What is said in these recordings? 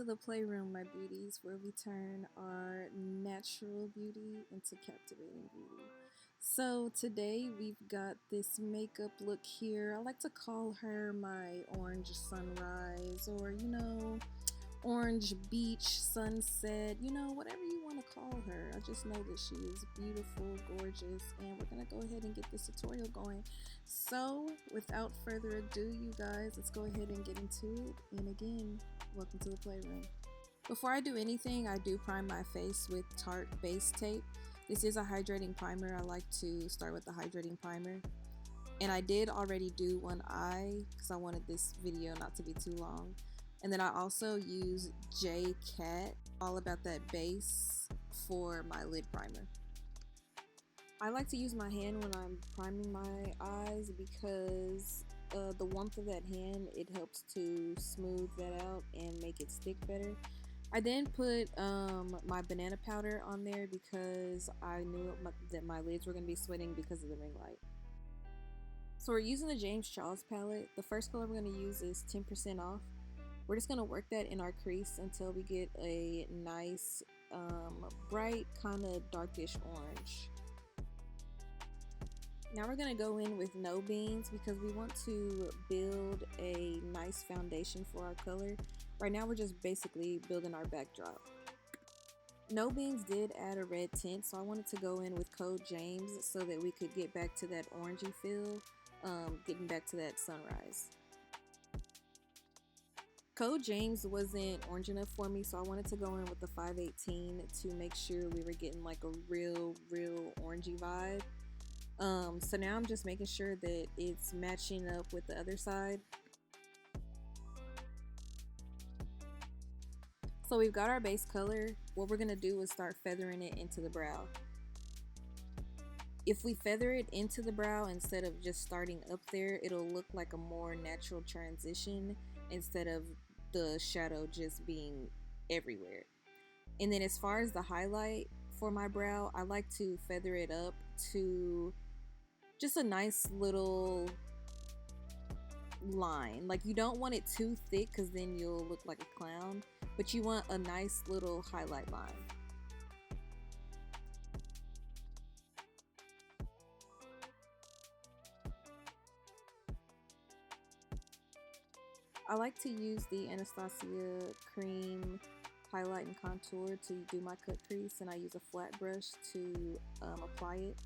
the playroom, my beauties, where we turn our natural beauty into captivating beauty. So today we've got this makeup look here. I like to call her my orange sunrise, or orange beach sunset, whatever you want to call her. I just know that she is beautiful, gorgeous, and we're gonna go ahead and get this tutorial going. So without further ado, you guys, let's go ahead and get into it. And again, welcome to the playroom. Before I do anything, I do prime my face with Tarte base tape. This is a hydrating primer. I like to start with the hydrating primer. And I did already do one eye because I wanted this video not to be too long. And then I also use J Cat, all about that base, for my lid primer. I like to use my hand when I'm priming my eyes because the warmth of that hand, it helps to smooth that out and make it stick better. I then put my banana powder on there because I knew that my lids were going to be sweating because of the ring light. So we're using the James Charles palette. The first color we're going to use is 10% off. We're just going to work that in our crease until we get a nice bright kind of darkish orange. Now we're going to go in with no beans because we want to build a nice foundation for our color. Right now we're just basically building our backdrop. No Beans did add a red tint, so I wanted to go in with Code James so that we could get back to that orangey feel, getting back to that sunrise. Code James wasn't orange enough for me, so I wanted to go in with the 518 to make sure we were getting like a real orangey vibe. So now I'm just making sure that it's matching up with the other side. So we've got our base color. What we're going to do is start feathering it into the brow. If we feather it into the brow instead of just starting up there, it'll look like a more natural transition instead of the shadow just being everywhere. And then as far as the highlight for my brow, I like to feather it up to just a nice little line. Like, you don't want it too thick because then you'll look like a clown, but you want a nice little highlight line. I like to use the Anastasia cream highlight and contour to do my cut crease, and I use a flat brush to apply it.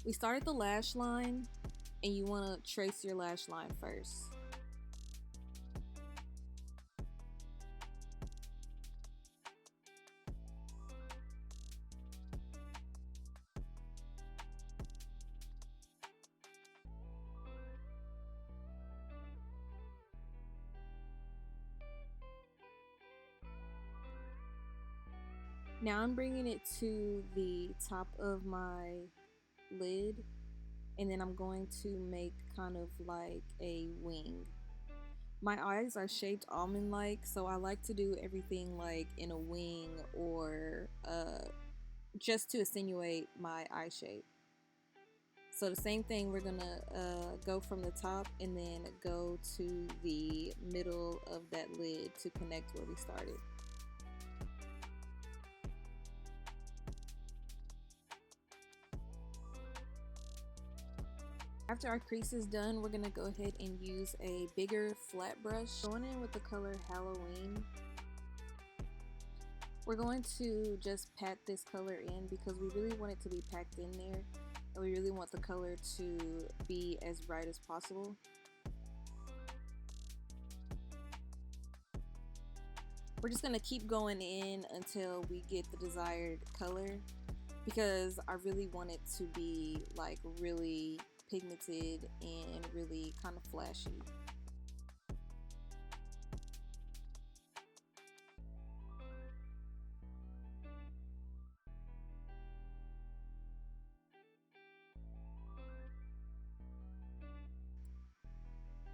We start at the lash line, and you want to trace your lash line first. Now I'm bringing it to the top of my lid, and then I'm going to make kind of like a wing. My eyes are shaped almond-like, so I like to do everything like in a wing or just to accentuate my eye shape. So the same thing, we're gonna go from the top and then go to the middle of that lid to connect where we started. After our crease is done, we're gonna go ahead and use a bigger flat brush. Going in with the color Halloween. We're going to just pat this color in because we really want it to be packed in there, and we really want the color to be as bright as possible. We're just gonna keep going in until we get the desired color because I really want it to be like really pigmented and really kind of flashy.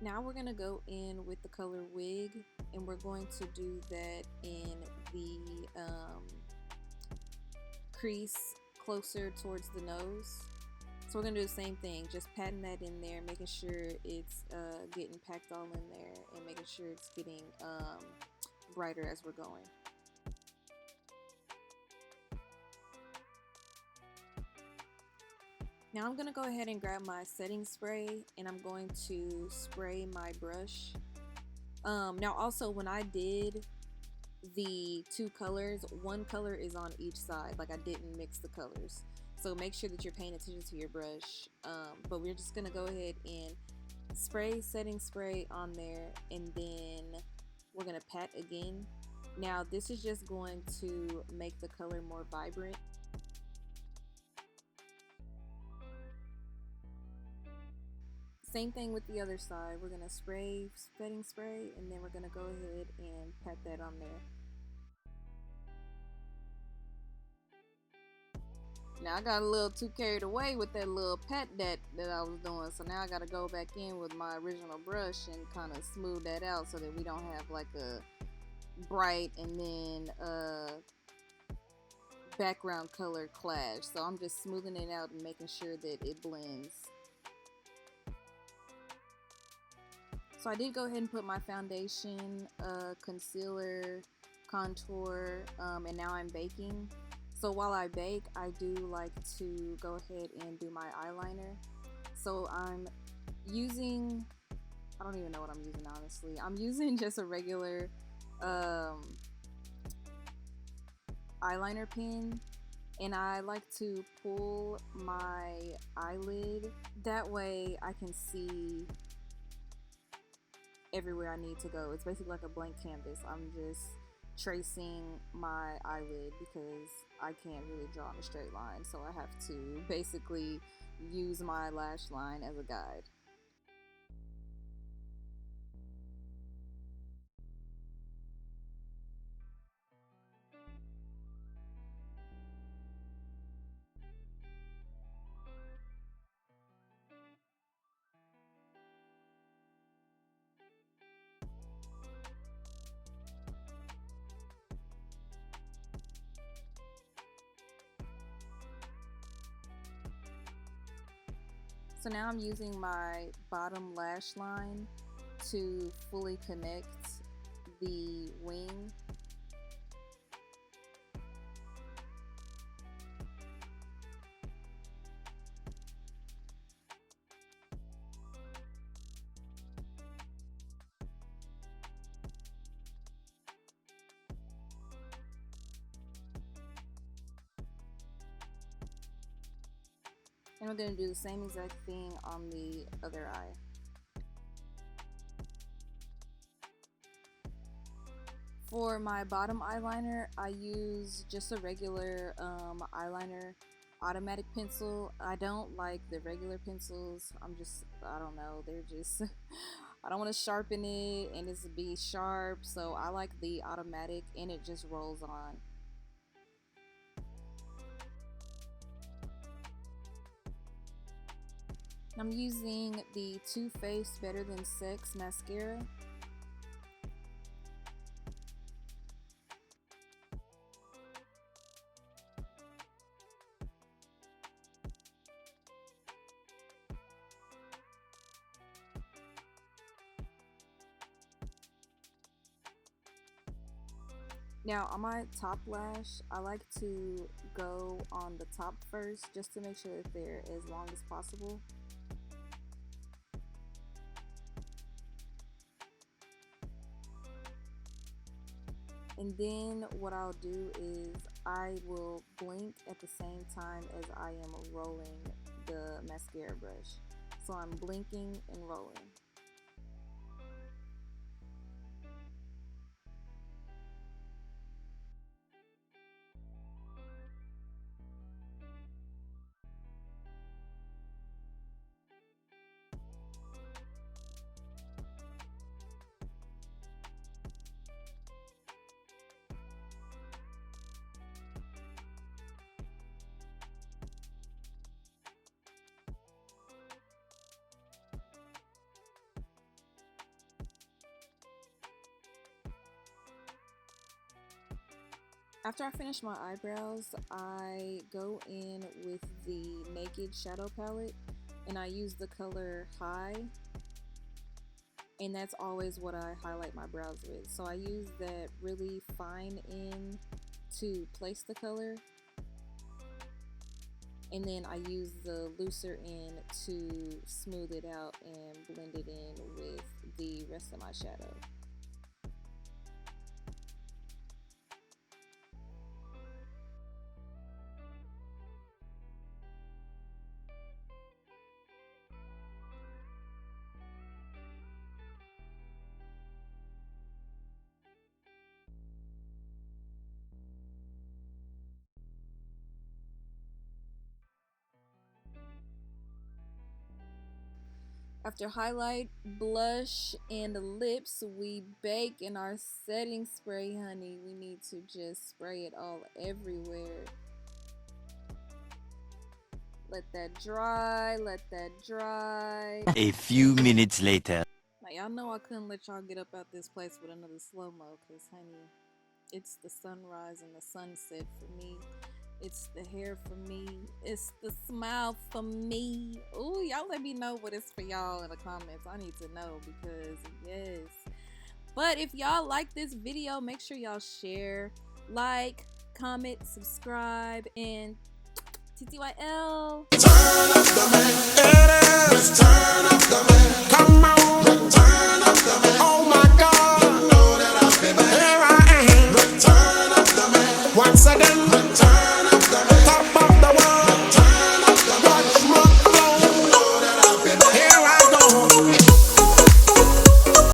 Now we're going to go in with the color Wig, and we're going to do that in the crease closer towards the nose. So we're gonna do the same thing, just patting that in there, making sure it's getting packed all in there, and making sure it's getting brighter as we're going. Now I'm gonna go ahead and grab my setting spray, and I'm going to spray my brush. Now also, when I did the two colors, one color is on each side, like I didn't mix the colors. So make sure that you're paying attention to your brush. But we're just gonna go ahead and spray setting spray on there, and then we're gonna pat again. Now this is just going to make the color more vibrant. Same thing with the other side. We're gonna spray setting spray, and then we're gonna go ahead and pat that on there. Now I got a little too carried away with that little pat that I was doing, so now I gotta go back in with my original brush and kind of smooth that out so that we don't have like a bright and then background color clash. So I'm just smoothing it out and making sure that it blends. So I did go ahead and put my foundation, concealer, contour, and now I'm baking. So while I bake, I do like to go ahead and do my eyeliner. So I'm using, I don't even know what I'm using honestly. I'm using just a regular eyeliner pen, and I like to pull my eyelid. That way I can see everywhere I need to go. It's basically like a blank canvas. I'm just tracing my eyelid because I can't really draw in a straight line, so I have to basically use my lash line as a guide. So now I'm using my bottom lash line to fully connect the wing. And we're going to do the same exact thing on the other eye. For my bottom eyeliner, I use just a regular eyeliner automatic pencil. I don't like the regular pencils. I don't know, they're just, I don't want to sharpen it and it's be sharp. So I like the automatic, and it just rolls on. I'm using the Too Faced Better Than Sex mascara. Now on my top lash, I like to go on the top first just to make sure that they're as long as possible. And then what I'll do is I will blink at the same time as I am rolling the mascara brush. So I'm blinking and rolling. After I finish my eyebrows, I go in with the Naked Shadow Palette, and I use the color High, and that's always what I highlight my brows with. So I use that really fine end to place the color, and then I use the looser end to smooth it out and blend it in with the rest of my shadow. After highlight, blush, and the lips, we bake in our setting spray, honey. We need to just spray it all everywhere. Let that dry, let that dry. A few minutes later. Now, y'all know I couldn't let y'all get up out this place with another slow-mo, because, honey, it's the sunrise and the sunset for me. It's the hair for me. It's the smile for me. Ooh, y'all let me know what it's for y'all in the comments. I need to know because, yes. But if y'all like this video, make sure y'all share, like, comment, subscribe, and TTYL. Turn up the man. It is turn up the man.